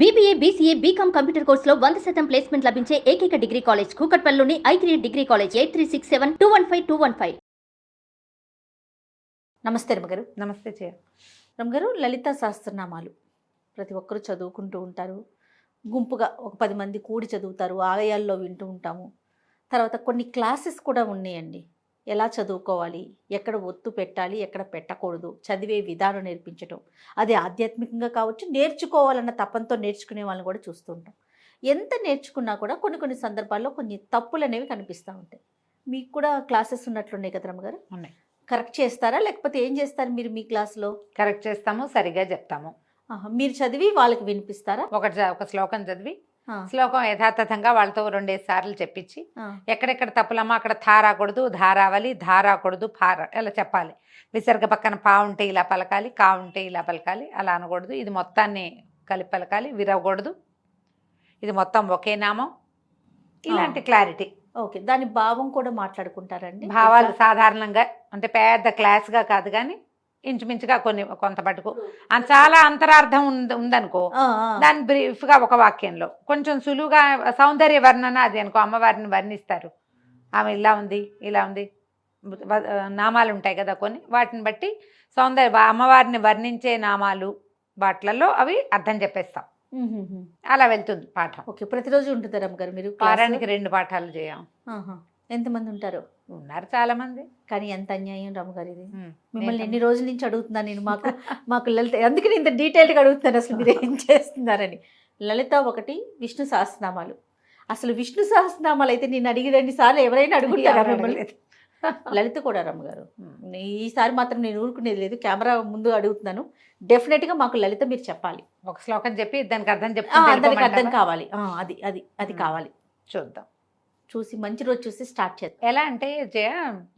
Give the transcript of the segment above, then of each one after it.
BBA, BCA, BCom computer కోర్సులో 100% placement లభించే ఏకైక డిగ్రీ కాలేజ్ కూకట్పల్లిలోని I3 డిగ్రీ కాలేజ్ 8367215215. నమస్తే రమగారు. నమస్తే జయ. రమగారు, లలిత సహస్రనామాలు ప్రతి ఒక్కరూ చదువుకుంటూ ఉంటారు. గుంపుగా ఒక 10 మంది కూడి చదువుతారు. ఆలయాల్లో వింటూ ఉంటాము. తర్వాత కొన్ని క్లాసెస్ కూడా ఉన్నాయండి. ఎలా చదువుకోవాలి, ఎక్కడ ఒత్తు పెట్టాలి, ఎక్కడ పెట్టకూడదు, చదివే విధానం నేర్పించడం. అది ఆధ్యాత్మికంగా కావచ్చు, నేర్చుకోవాలన్న తపంతో నేర్చుకునే వాళ్ళని కూడా చూస్తూ ఉంటాం. ఎంత నేర్చుకున్నా కూడా కొన్ని సందర్భాల్లో కొన్ని తప్పులు అనేవి కనిపిస్తూ ఉంటాయి. మీకు కూడా క్లాసెస్ ఉన్నట్లున్నాయి కదా రమగారు? ఉన్నాయి. కరెక్ట్ చేస్తారా, లేకపోతే ఏం చేస్తారు మీరు మీ క్లాస్లో? కరెక్ట్ చేస్తాము, సరిగా చెప్తాము. మీరు చదివి వాళ్ళకి వినిపిస్తారా? ఒక శ్లోకం చదివి శ్లోకం యథాతథంగా వాళ్ళతో 2 సార్లు చెప్పించి ఎక్కడెక్కడ తప్పులమ్మా అక్కడ థా రాకూడదు, ధా రావాలి, ధా రాకూడదు, ఫా ఇలా చెప్పాలి. విసర్గ పక్కన పా ఉంటే ఇలా పలకాలి, కా ఉంటే ఇలా పలకాలి, అలా అనకూడదు. ఇది మొత్తాన్ని కలిపి పలకాలి, విరవకూడదు. ఇది మొత్తం ఒకే నామం. ఇలాంటి క్లారిటీ. ఓకే, దాని భావం కూడా మాట్లాడుకుంటారండి? భావాలు సాధారణంగా అంటే పెద్ద క్లాస్గా కాదు కానీ ఇంచుమించుగా కొంత మటుకు చాలా అంతరార్థం ఉందనుకో, దాని బ్రీఫ్గా ఒక వాక్యంలో కొంచెం సులువుగా సౌందర్య వర్ణన అది అనుకో, అమ్మవారిని వర్ణిస్తారు. ఆమె ఇలా ఉంది, ఇలా ఉంది, నామాలు ఉంటాయి కదా కొన్ని, వాటిని బట్టి అమ్మవారిని వర్ణించే నామాలు వాటిలలో అవి అర్థం చెప్పేస్తాం. అలా వెళ్తుంది పాఠం. ఓకే, ప్రతిరోజు ఉంటుందా రమ్మగారు మీరు? వారానికి 2 పాఠాలు చేయం. ఎంతమంది ఉంటారు? ఉన్నారు చాలా మంది. కానీ ఎంత అన్యాయం రమ్మగారు ఇది. మిమ్మల్ని ఎన్ని రోజుల నుంచి అడుగుతున్నాను నేను. మాకు లలిత, అందుకని ఇంత డీటెయిల్గా అడుగుతాను అసలు మీరు ఏం చేస్తున్నారని. లలిత 1 విష్ణు సహస్రనామాలు. అసలు విష్ణు సహస్రనామాలు అయితే నేను అడిగి 2 సార్లు ఎవరైనా అడుగుతారా మిమ్మల్ని? లలిత కూడా రమ్మగారు. ఈసారి మాత్రం నేను ఊరుకునేది లేదు, కెమెరా ముందు అడుగుతున్నాను. డెఫినెట్గా మాకు లలిత మీరు చెప్పాలి. ఒక శ్లోకం చెప్పి దానికి అర్థం దానికి అర్థం కావాలి. అది కావాలి. చూద్దాం, చూసి మంచి రోజు చూసి స్టార్ట్ చేద్దాం. ఎలా అంటే జయ,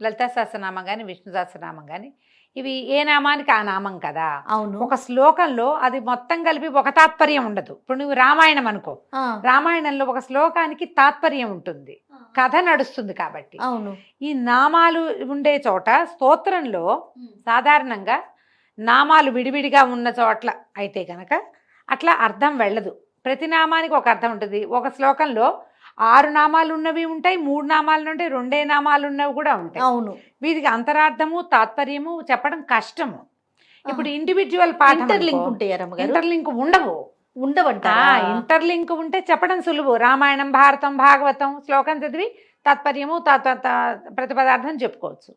లలితా సహస్రనామం కానీ విష్ణు సహస్రనామం కానీ ఇవి ఏ నామానికి ఆ నామం కదా. అవును. ఒక శ్లోకంలో అది మొత్తం కలిపి ఒక తాత్పర్యం ఉండదు. ఇప్పుడు నువ్వు రామాయణం అనుకో, రామాయణంలో ఒక శ్లోకానికి తాత్పర్యం ఉంటుంది, కథ నడుస్తుంది. కాబట్టి అవును, ఈ నామాలు ఉండే చోట స్తోత్రంలో సాధారణంగా నామాలు విడివిడిగా ఉన్న చోట్ల అయితే కనుక అట్లా అర్థం వెళ్ళదు. ప్రతి నామానికి ఒక అర్థం ఉంటుంది. ఒక శ్లోకంలో 6 నామాలు ఉన్నవి ఉంటాయి, 3 నామాలు ఉంటాయి, 2 నామాలు ఉన్నవి కూడా ఉంటాయి. అవును, వీటికి అంతరార్థము తాత్పర్యము చెప్పడం కష్టము. ఇప్పుడు ఇండివిజువల్ పాఠం ఇంటర్లింక్ ఉంటాయి, ఇంటర్లింక్ ఉండవంట. ఇంటర్లింక్ ఉంటే చెప్పడం సులువు. రామాయణం, భారతం, భాగవతం శ్లోకం చదివి తాత్పర్యము ప్రతిపదార్థం చెప్పుకోవచ్చు.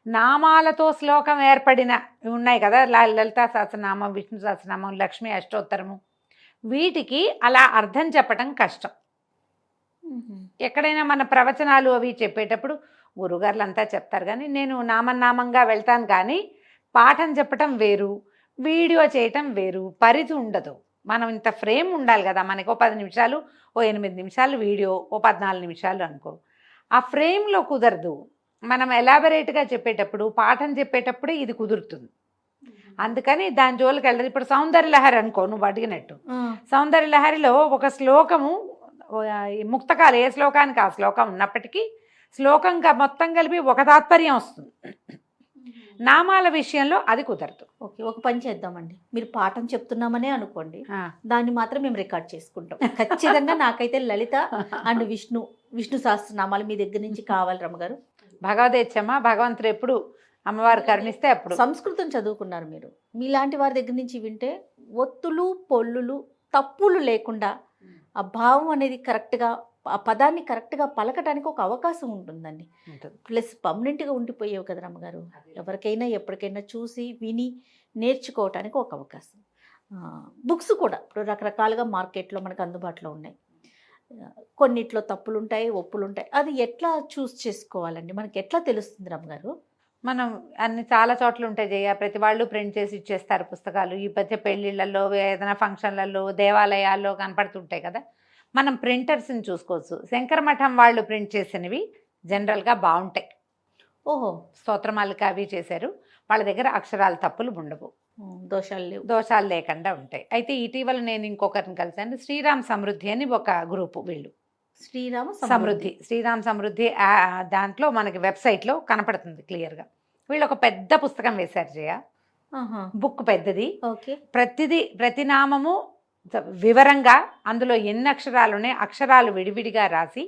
నామాలతో శ్లోకం ఏర్పడిన ఉన్నాయి కదా, లలితా సహస్రనామం, విష్ణు సహస్రనామం, లక్ష్మీ అష్టోత్తరము, వీటికి అలా అర్థం చెప్పడం కష్టం. ఎక్కడైనా మన ప్రవచనాలు అవి చెప్పేటప్పుడు గురుగారులు అంతా చెప్తారు, కానీ నేను నామంగా వెళ్తాను. కానీ పాఠం చెప్పటం వేరు, వీడియో చేయటం వేరు, పరిధి ఉండదు. మనం ఇంత ఫ్రేమ్ ఉండాలి కదా మనకి. 10 నిమిషాలు, 8 నిమిషాలు వీడియో, 14 నిమిషాలు అనుకో, ఆ ఫ్రేమ్లో కుదరదు. మనం ఎలాబరేట్గా చెప్పేటప్పుడు, పాఠం చెప్పేటప్పుడే ఇది కుదురుతుంది. అందుకని దాని జోలికి వెళ్ళదు. ఇప్పుడు సౌందర్యలహరి అనుకో, నువ్వు అడిగినట్టు, సౌందర్యలహరిలో ఒక శ్లోకము ముక్తకాలు, ఏ శ్లోకానికి ఆ శ్లోకం ఉన్నప్పటికీ శ్లోకంగా మొత్తం కలిపి ఒక తాత్పర్యం వస్తుంది. నామాల విషయంలో అది కుదరదు. ఓకే, ఒక పని చేద్దామండి. మీరు పాఠం చెప్తున్నామనే అనుకోండి, దాన్ని మాత్రం మేము రికార్డ్ చేసుకుంటాం ఖచ్చితంగా. నాకైతే లలిత అండ్ విష్ణు సహస్రనామాలు మీ దగ్గర నుంచి కావాలి రమ్మగారు. భగవదేచ్ఛమ్మ, భగవంతుడు ఎప్పుడు అమ్మవారు కరుణిస్తే అప్పుడు. సంస్కృతం చదువుకున్నారు మీరు. మీలాంటి వారి దగ్గర నుంచి వింటే ఒత్తులు, పొల్లులు, తప్పులు లేకుండా ఆ భావం అనేది కరెక్ట్గా, ఆ పదాన్ని కరెక్ట్గా పలకటానికి ఒక అవకాశం ఉంటుందండి. ప్లస్ పర్మనెంట్గా ఉండిపోయేవి కదా రమ్మగారు. ఎవరికైనా ఎప్పటికైనా చూసి విని నేర్చుకోవటానికి ఒక అవకాశం. బుక్స్ కూడా ఇప్పుడు రకరకాలుగా మార్కెట్లో మనకు అందుబాటులో ఉన్నాయి. కొన్నిట్లో తప్పులు ఉంటాయి, ఒప్పులు ఉంటాయి. అది ఎట్లా చూస్ చేసుకోవాలండి? మనకి ఎట్లా తెలుస్తుంది రమ్మగారు? మనం చాలా చోట్ల ఉంటాయి జయ, ప్రతి వాళ్ళు ప్రింట్ చేసి ఇచ్చేస్తారు పుస్తకాలు. ఈ మధ్య పెళ్ళిళ్ళల్లో, ఏదైనా ఫంక్షన్లలో, దేవాలయాల్లో కనపడుతుంటాయి కదా. మనం ప్రింటర్స్ని చూసుకోవచ్చు. శంకర మఠం వాళ్ళు ప్రింట్ చేసినవి జనరల్గా బాగుంటాయి. ఓహో, స్తోత్రమాలిక అవి చేశారు. వాళ్ళ దగ్గర అక్షరాల తప్పులు ఉండవు, దోషాలు లేకుండా ఉంటాయి. అయితే ఇటీవల నేను ఇంకొకరిని కలిసాను, శ్రీరామ్ సమృద్ధి అని ఒక గ్రూపు. వీళ్ళు శ్రీరామ్ సమృద్ధి దాంట్లో మనకి వెబ్సైట్లో కనపడుతుంది క్లియర్గా. వీళ్ళు ఒక పెద్ద పుస్తకం వేశారు జయ, బుక్ పెద్దది. ప్రతి నామము వివరంగా అందులో ఎన్ని అక్షరాలు ఉన్నాయి, అక్షరాలు విడివిడిగా రాసి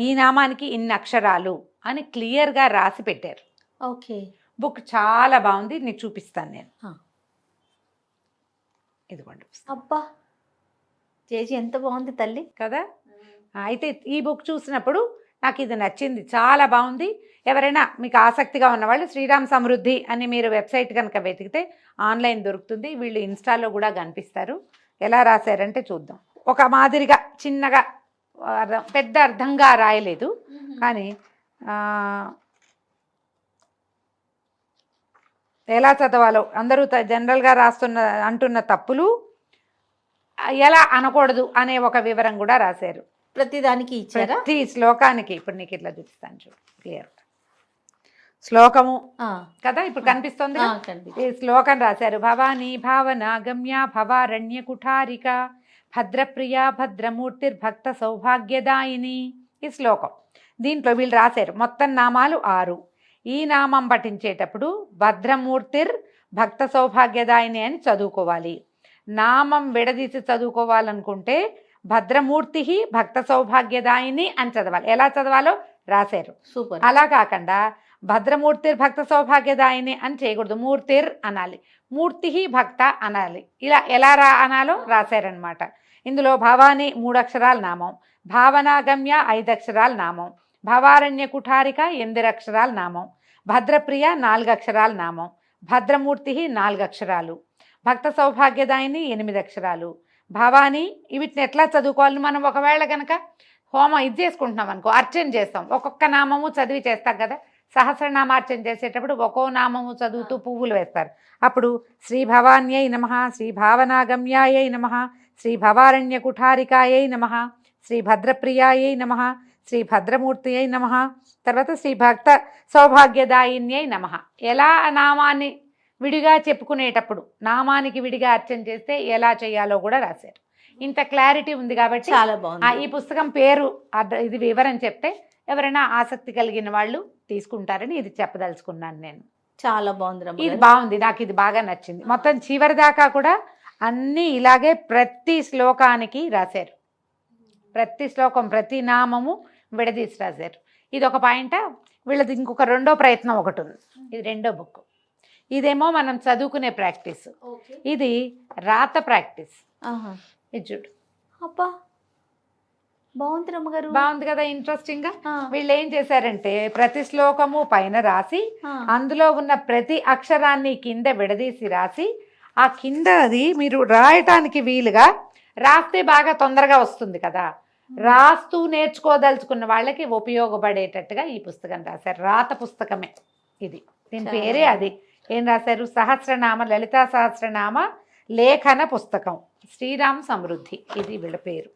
ఈ నామానికి ఇన్ని అక్షరాలు అని క్లియర్గా రాసి పెట్టారు. ఓకే. బుక్ చాలా బాగుంది, నీకు చూపిస్తాను నేను. ఇదిగోండి అబ్బా చేసి ఎంత బాగుంది తల్లి కదా. అయితే ఈ బుక్ చూసినప్పుడు నాకు ఇది నచ్చింది, చాలా బాగుంది. ఎవరైనా మీకు ఆసక్తిగా ఉన్నవాళ్ళు శ్రీరామ్ సమృద్ధి అని మీరు వెబ్సైట్ కనుక వెతికితే ఆన్లైన్ దొరుకుతుంది. వీళ్ళు ఇన్స్టాలో కూడా కనిపిస్తారు. ఎలా రాశారంటే చూద్దాం. ఒక మాదిరిగా చిన్నగా పెద్ద అర్థంగా రాయలేదు, కానీ ఎలా చదవాలో అందరూ జనరల్గా అంటున్న తప్పులు ఎలా అనకూడదు అనే ఒక వివరం కూడా రాశారు. ప్రతిదానికి ఇచ్చారా? ప్రతి శ్లోకానికి ఇప్పుడు నీకు ఇట్లా చూపిస్తాను చూడు క్లియర్ శ్లోకము కదా, ఇప్పుడు కనిపిస్తుంది. ఈ శ్లోకం రాశారు. భవానీ భావన గమ్య భవారణ్య కుఠారిక భద్రప్రియ భద్రమూర్తిర్భక్త సౌభాగ్యదాయిని. ఈ శ్లోకం దీంట్లో వీళ్ళు రాశారు మొత్తం నామాలు 6. ఈ నామం పఠించేటప్పుడు భద్రమూర్తిర్ భక్త సౌభాగ్యదాయిని అని చదువుకోవాలి. నామం విడదీసి చదువుకోవాలనుకుంటే భద్రమూర్తి భక్త సౌభాగ్యదాయిని అని చదవాలి. ఎలా చదవాలో రాశారు. సూపర్. అలా కాకుండా భద్రమూర్తిర్ భక్త సౌభాగ్యదాయిని అని చేయకూడదు, మూర్తిర్ అనాలి, మూర్తి భక్త అనాలి. ఇలా ఎలా అనాలో రాశారనమాట. ఇందులో భవాని 3 అక్షరాల నామం, భావనాగమ్య 5 అక్షరాల నామం, భవారణ్య కుఠారిక 8 అక్షరాల నామం, భద్రప్రియ 4 అక్షరాల నామం, భద్రమూర్తి 4 అక్షరాలు, భక్త సౌభాగ్యదాయిని 8 అక్షరాలు, భవాని. వీటిని ఎట్లా చదువుకోవాలి మనం? ఒకవేళ కనుక హోమం ఇది చేసుకుంటున్నాం అనుకో, అర్చన చేస్తాం, ఒక్కొక్క నామము చదివి చేస్తాం కదా. సహస్రనామార్చన చేసేటప్పుడు ఒక్కో నామము చదువుతూ పువ్వులు వేస్తారు. అప్పుడు శ్రీ భవాన్యై నమః, శ్రీ భావనాగమ్యాయై నమః, శ్రీ భవారణ్య కుఠారికాయై నమః, శ్రీ భద్రప్రియాయై నమః, శ్రీ భద్రమూర్తియై నమః, తర్వాత శ్రీ భక్త సౌభాగ్యదాయిన్యై నమః. ఎలా నామాన్ని విడిగా చెప్పుకునేటప్పుడు నామానికి విడిగా అర్చన చేస్తే ఎలా చేయాలో కూడా రాశారు. ఇంత క్లారిటీ ఉంది కాబట్టి చాలా బాగుంది. ఈ పుస్తకం పేరు ఇది వివరం చెప్తే ఎవరైనా ఆసక్తి కలిగిన వాళ్ళు తీసుకుంటారని ఇది చెప్పదలుచుకున్నాను నేను. చాలా బాగుంది. ఇది బాగుంది, నాకు ఇది బాగా నచ్చింది. మొత్తం చివరి దాకా కూడా అన్నీ ఇలాగే ప్రతి శ్లోకానికి రాశారు. ప్రతి శ్లోకం ప్రతి నామము విడదీసి రాశారు. ఇది ఒక పాయింట్. వీళ్ళది ఇంకొక 2వ ప్రయత్నం ఒకటి ఉంది. ఇది 2వ బుక్. ఇదేమో మనం చదువుకునే ప్రాక్టీస్, ఇది రాత ప్రాక్టీస్. ఇది చూడు. అబ్బా బాగుంది రమ్మగారు. బాగుంది కదా, ఇంట్రెస్టింగ్ గా. వీళ్ళు ఏం చేశారంటే ప్రతి శ్లోకము పైన రాసి అందులో ఉన్న ప్రతి అక్షరాన్ని కింద విడదీసి రాసి ఆ కింద అది మీరు రాయటానికి వీలుగా రాస్తే బాగా తొందరగా వస్తుంది కదా. రాస్తూ నేర్చుకోదలుచుకున్న వాళ్ళకి ఉపయోగపడేటట్టుగా ఈ పుస్తకం రాశారు. రాత పుస్తకమే ఇది, దీని పేరే అది. ఏం రాశారు? సహస్రనామ లలితా సహస్రనామ లేఖన పుస్తకం శ్రీరామ్ సమృద్ధి, ఇది వీళ్ళ పేరు.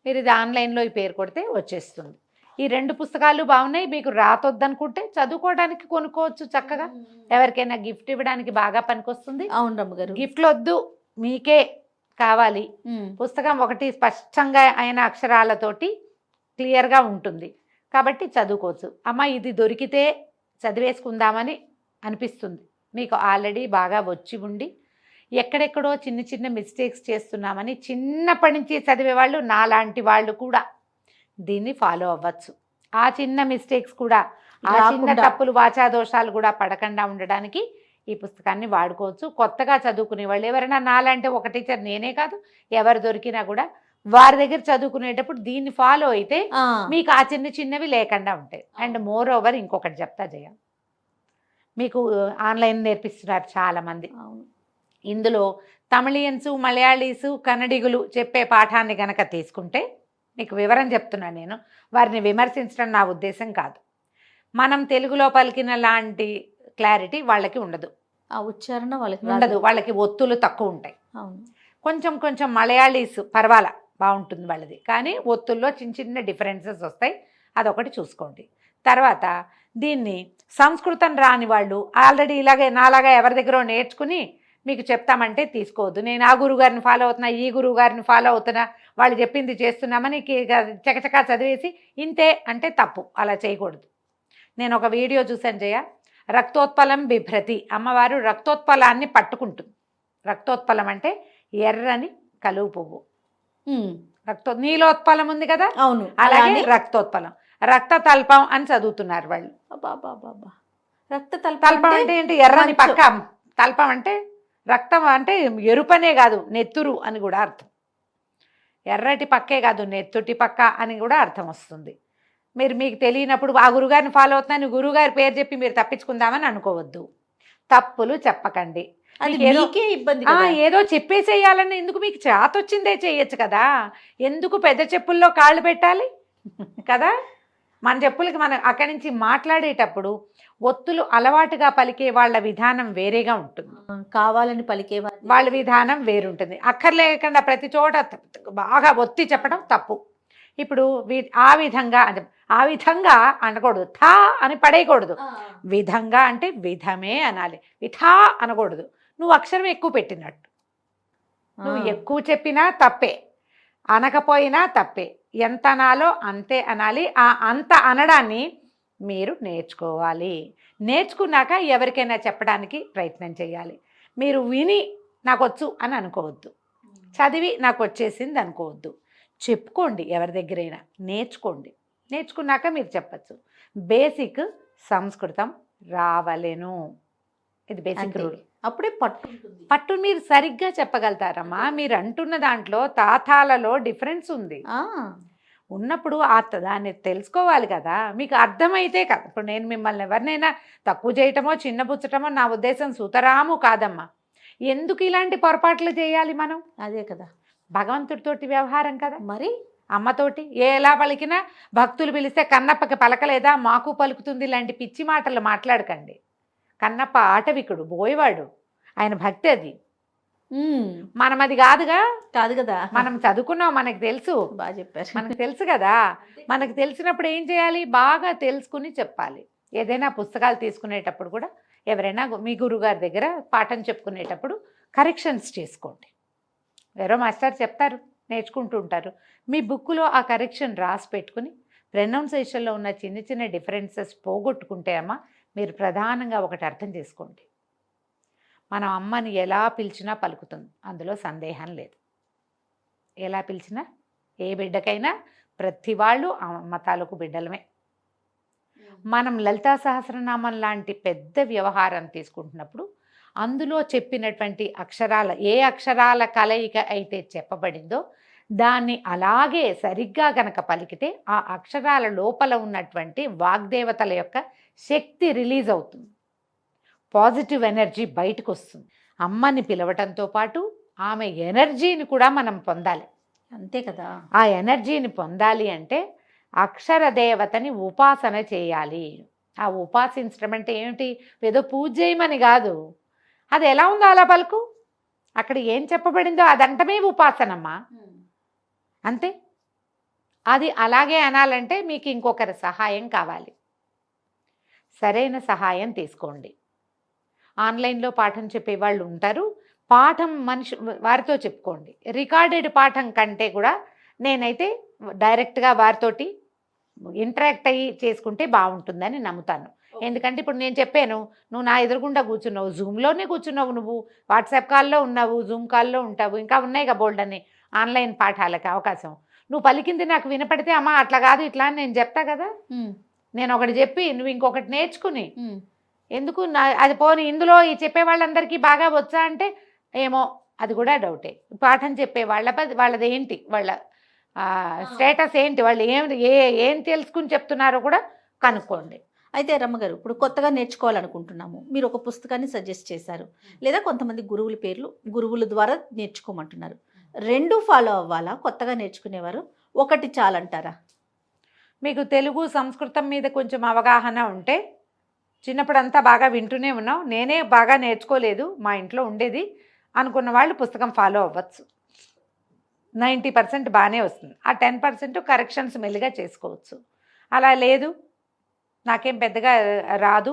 మీరు ఇది ఆన్లైన్లో ఈ పేరు కొడితే వచ్చేస్తుంది. ఈ 2 పుస్తకాలు బాగున్నాయి. మీకు రాతొద్దనుకుంటే చదువుకోవడానికి కొనుక్కోవచ్చు చక్కగా. ఎవరికైనా గిఫ్ట్ ఇవ్వడానికి బాగా పనికొస్తుంది. అవును రమ్మగారు. గిఫ్ట్లు వద్దు, మీకే కావాలి. పుస్తకం ఒకటి స్పష్టంగా అయిన అక్షరాలతోటి క్లియర్గా ఉంటుంది కాబట్టి చదువుకోవచ్చు. అమ్మ ఇది దొరికితే చదివేసుకుందామని అనిపిస్తుంది. మీకు ఆల్రెడీ బాగా వచ్చి ఉండి ఎక్కడెక్కడో చిన్న చిన్న మిస్టేక్స్ చేస్తున్నామని చిన్నప్పటి నుంచి చదివేవాళ్ళు నాలాంటి వాళ్ళు కూడా దీన్ని ఫాలో అవ్వచ్చు. ఆ చిన్న మిస్టేక్స్ కూడా, ఆ చిన్న తప్పులు వాచాదోషాలు కూడా పడకుండా ఉండడానికి ఈ పుస్తకాన్ని వాడుకోవచ్చు. కొత్తగా చదువుకునే వాళ్ళు ఎవరైనా నాలంటే ఒక టీచర్, నేనే కాదు ఎవరు దొరికినా కూడా వారి దగ్గర చదువుకునేటప్పుడు దీన్ని ఫాలో అయితే మీకు ఆ చిన్న చిన్నవి లేకుండా ఉంటాయి. అండ్ మోర్ ఓవర్ ఇంకొకటి చెప్తా జయ, మీకు ఆన్లైన్ నేర్పిస్తున్నారు చాలామంది. ఇందులో తమిళియన్స్, మలయాళీసు, కన్నడిగులు చెప్పే పాఠాన్ని గనక తీసుకుంటే, మీకు వివరం చెప్తున్నాను నేను, వారిని విమర్శించడం నా ఉద్దేశం కాదు. మనం తెలుగులో పలికిన లాంటి క్లారిటీ వాళ్ళకి ఉండదు, ఆ ఉచ్చారణ వాళ్ళకి ఉండదు, వాళ్ళకి ఒత్తులు తక్కువ ఉంటాయి. కొంచెం కొంచెం మలయాళీస్ పర్వాలా బాగుంటుంది వాళ్ళది, కానీ ఒత్తుల్లో చిన్న చిన్న డిఫరెన్సెస్ వస్తాయి, అదొకటి చూసుకోండి. తర్వాత దీన్ని సంస్కృతం రాని వాళ్ళు ఆల్రెడీ ఇలాగే నాలాగా ఎవరి దగ్గర నేర్చుకుని మీకు చెప్తామంటే తీసుకోవద్దు. నేను ఆ గురువుగారిని ఫాలో అవుతున్నా, ఈ గురువుగారిని ఫాలో అవుతున్నా, వాళ్ళు చెప్పింది చేస్తున్నామని చకచకా చదివేసి ఇంతే అంటే తప్పు, అలా చేయకూడదు. నేను ఒక వీడియో చూశాను జయ, రక్తోత్పలం బిభ్రతి, అమ్మవారు రక్తోత్పలాన్ని పట్టుకుంటుంది. రక్తోత్పలం అంటే ఎర్రని కలువ పువ్వు, ఉమ్, నీలోత్పలం ఉంది కదా, అవును. అలాగే అలానే రక్తోత్పలం, రక్త తల్పం అని చదువుతున్నారు వాళ్ళు. అబ్బా, రక్త తల్పం అంటే ఏంటి? ఎర్రని మంచు. పక్క. తల్పం అంటే రక్తం అంటే ఎరుపనే కాదు, నెత్తురు అని కూడా అర్థం. ఎర్రటి పక్కే కాదు, నెత్తుటి పక్క అని కూడా అర్థం వస్తుంది. మీకు తెలియనప్పుడు ఆ గురుగారిని ఫాలో అవుతున్నాను, గురుగారి పేరు చెప్పి మీరు తప్పించుకుందామని అనుకోవద్దు. తప్పులు చెప్పకండి. అది మీకు ఏదో మీకే ఇబ్బంది కదా. ఏదో చెప్పేసేయాలని ఎందుకు? మీకు చేత వచ్చిందే చేయొచ్చు కదా, ఎందుకు పెద్ద చెప్పుల్లో కాళ్ళు పెట్టాలి కదా. మన చెప్పులకి మనం అక్కడి నుంచి మాట్లాడేటప్పుడు ఒత్తులు అలవాటుగా పలికే వాళ్ళ విధానం వేరేగా ఉంటుంది, కావాలని పలికే వాళ్ళ విధానం వేరుంటుంది. అక్కర్లేకుండా ప్రతి చోట బాగా ఒత్తి చెప్పడం తప్పు. ఇప్పుడు ఆ విధంగా అనకూడదు, థా అని పడేయకూడదు. విధంగా అంటే విధమే అనాలి, విథా అనకూడదు. నువ్వు అక్షరం ఎక్కువ పెట్టినట్టు. నువ్వు ఎక్కువ చెప్పినా తప్పే, అనకపోయినా తప్పే. ఎంత అనాలో అంతే అనాలి. ఆ అంత అనడాన్ని మీరు నేర్చుకోవాలి. నేర్చుకున్నాక ఎవరికైనా చెప్పడానికి ప్రయత్నం చేయాలి. మీరు విని నాకు వచ్చు అని అనుకోవద్దు, చదివి నాకు వచ్చేసింది అనుకోవద్దు. చెప్పుకోండి, ఎవరి దగ్గరైనా నేర్చుకోండి. నేర్చుకున్నాక మీరు చెప్పచ్చు. బేసిక్ సంస్కృతం రావలేను, ఇది బేసిక్ రూల్. అప్పుడే పట్టు మీరు సరిగ్గా చెప్పగలుగుతారమ్మా. మీరు అంటున్న దాంట్లో తాతాలలో డిఫరెన్స్ ఉంది. ఉన్నప్పుడు దాన్ని తెలుసుకోవాలి కదా, మీకు అర్థమైతే కదా. ఇప్పుడు నేను మిమ్మల్ని ఎవరినైనా తక్కువ చేయటమో చిన్నపుచ్చటమో నా ఉద్దేశం సుతరాము కాదమ్మా. ఎందుకు ఇలాంటి పొరపాట్లు చేయాలి మనం? అదే కదా, భగవంతుడితోటి వ్యవహారం కదా. మరి అమ్మతోటి ఎలా పలికినా, భక్తులు పిలిస్తే కన్నప్పకి పలకలేదా మాకు పలుకుతుంది ఇలాంటి పిచ్చి మాటలు మాట్లాడకండి. కన్నప్ప ఆటవికుడు, బోయవాడు, ఆయన భక్తి అది. మనం అది కాదు కదా. మనం చదువుకున్నాం, మనకు తెలుసు. బాగా చెప్పారు. మనకు తెలుసు కదా. మనకు తెలిసినప్పుడు ఏం చేయాలి? బాగా తెలుసుకుని చెప్పాలి. ఏదైనా పుస్తకాలు తీసుకునేటప్పుడు కూడా ఎవరైనా మీ గురుగారి దగ్గర పాఠం చెప్పుకునేటప్పుడు కరెక్షన్స్ చేసుకోండి. ఎవరో మాస్టర్ చెప్తారు, నేర్చుకుంటూ ఉంటారు. మీ బుక్లో ఆ కరెక్షన్ రాసి పెట్టుకుని ప్రొనౌన్సియేషన్లో ఉన్న చిన్న చిన్న డిఫరెన్సెస్ పోగొట్టుకుంటే అమ్మ మీరు ప్రధానంగా ఒకటి అర్థం చేసుకోండి, మనం అమ్మని ఎలా పిలిచినా పలుకుతుంది, అందులో సందేహం లేదు. ఎలా పిలిచినా ఏ బిడ్డకైనా ప్రతి వాళ్ళు అమ్మ తాలూకు బిడ్డలమే. మనం లలితా సహస్రనామం లాంటి పెద్ద వ్యవహారం తీసుకుంటున్నప్పుడు అందులో చెప్పినటువంటి అక్షరాల ఏ అక్షరాల కలయిక అయితే చెప్పబడిందో దాన్ని అలాగే సరిగ్గా గనక పలికితే ఆ అక్షరాల లోపల ఉన్నటువంటి వాగ్దేవతల యొక్క శక్తి రిలీజ్ అవుతుంది, పాజిటివ్ ఎనర్జీ బయటకు వస్తుంది. అమ్మని పిలవటంతో పాటు ఆమె ఎనర్జీని కూడా మనం పొందాలి. అంతే కదా. ఆ ఎనర్జీని పొందాలి అంటే అక్షర దేవతని ఉపాసన చేయాలి. ఆ ఉపాసించడం అంటే ఏమిటి? ఏదో పూజ చేయమని కాదు, అది ఎలా ఉందో అలా పలుకు, అక్కడ ఏం చెప్పబడిందో అదంటమే ఉపాసనమ్మా, అంతే. అది అలాగే అనాలంటే మీకు ఇంకొకరి సహాయం కావాలి. సరైన సహాయం తీసుకోండి. ఆన్లైన్లో పాఠం చెప్పేవాళ్ళు ఉంటారు, పాఠం వారితో చెప్పుకోండి. రికార్డెడ్ పాఠం కంటే కూడా నేనైతే డైరెక్ట్గా వారితోటి ఇంటరాక్ట్ అయ్యి చేసుకుంటే బాగుంటుందని నమ్ముతాను. ఎందుకంటే ఇప్పుడు నేను చెప్పాను, నువ్వు నా ఎదురుగుండా కూర్చున్నావు, జూమ్లోనే కూర్చున్నావు, నువ్వు వాట్సాప్ కాల్లో ఉన్నావు, జూమ్ కాల్లో ఉంటావు, ఇంకా ఉన్నాయి కదా బోల్డ్ అని ఆన్లైన్ పాఠాలకు అవకాశం. నువ్వు పలికింది నాకు వినపడితే అమ్మ అట్లా కాదు ఇట్లా అని నేను చెప్తా కదా. నేను ఒకటి చెప్పి నువ్వు ఇంకొకటి నేర్చుకుని ఎందుకు అది పోని ఇందులో ఈ చెప్పే వాళ్ళందరికీ బాగా వచ్చా అంటే ఏమో అది కూడా డౌటే. పాఠం చెప్పే వాళ్ళది ఏంటి, వాళ్ళ స్టేటస్ ఏంటి, వాళ్ళు ఏం తెలుసుకుని చెప్తున్నారో కూడా కనుక్కోండి. అయితే రమ్మగారు, ఇప్పుడు కొత్తగా నేర్చుకోవాలనుకుంటున్నాము, మీరు ఒక పుస్తకాన్ని సజెస్ట్ చేశారు, లేదా కొంతమంది గురువుల పేర్లు గురువుల ద్వారా నేర్చుకోమంటున్నారు. రెండు ఫాలో అవ్వాలా? కొత్తగా నేర్చుకునేవారు ఒకటి చాలంటారా? మీకు తెలుగు సంస్కృతం మీద కొంచెం అవగాహన ఉంటే, చిన్నప్పుడు అంతా బాగా వింటూనే ఉన్నాం, నేనే బాగా నేర్చుకోలేదు, మా ఇంట్లో ఉండేది అనుకున్న వాళ్ళు పుస్తకం ఫాలో అవ్వచ్చు. 90% బాగానే వస్తుంది. ఆ 10% కరెక్షన్స్ మెల్లిగా చేసుకోవచ్చు. అలా లేదు నాకేం పెద్దగా రాదు,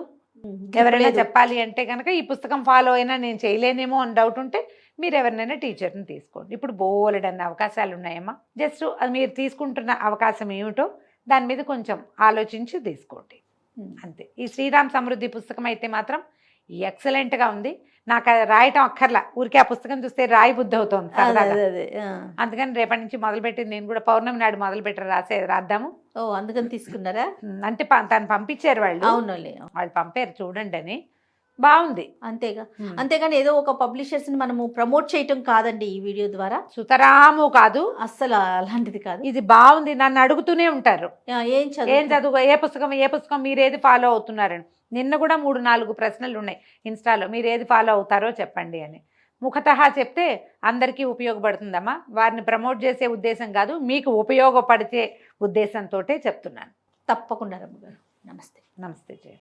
ఎవరైనా చెప్పాలి అంటే కనుక ఈ పుస్తకం ఫాలో అయినా నేను చేయలేనేమో అని డౌట్ ఉంటే మీరు ఎవరినైనా టీచర్ని తీసుకోండి. ఇప్పుడు బోలెడన్న అవకాశాలు ఉన్నాయమ్మా. జస్ట్ మీరు తీసుకుంటున్న అవకాశం ఏమిటో దాని మీద కొంచెం ఆలోచించి తీసుకోండి, అంతే. ఈ శ్రీరామ్ సమృద్ధి పుస్తకం అయితే మాత్రం ఎక్సలెంట్గా ఉంది. నాకు అది రాయటం అక్కర్లా, ఊరికే ఆ పుస్తకం చూస్తే రాయి బుద్ధి అవుతుంది అదే సరదాగా. అదే అదే అందుకని రేపటి నుంచి మొదలుపెట్టి నేను కూడా పౌర్ణమి నాడు మొదలుపెట్టి రాద్దాము. ఓ అందుకని తీసుకున్నారా? అంటే తను పంపించారు వాళ్ళు, అవునులే. వాళ్ళు పంపారు చూడండి అని. బాగుంది. అంతేగా. అంతేగాని ఏదో ఒక పబ్లిషర్స్ ని మనము ప్రమోట్ చేయటం కాదండి ఈ వీడియో ద్వారా. సుతరాము కాదు, అస్సలు అలాంటిది కాదు. ఇది బాగుంది. నన్ను అడుగుతూనే ఉంటారు ఏం ఏం చదువు, ఏ పుస్తకం మీరు ఏది ఫాలో అవుతున్నారని. నిన్న కూడా 3-4 ప్రశ్నలు ఉన్నాయి ఇన్స్టాలో, మీరు ఏది ఫాలో అవుతారో చెప్పండి అని. ముఖతహా చెప్తే అందరికీ ఉపయోగపడుతుందమ్మా, వారిని ప్రమోట్ చేసే ఉద్దేశం కాదు, మీకు ఉపయోగపడితే ఉద్దేశంతో చెప్తున్నాను. తప్పకుండా రమ్మ గారు. నమస్తే. నమస్తే జయ.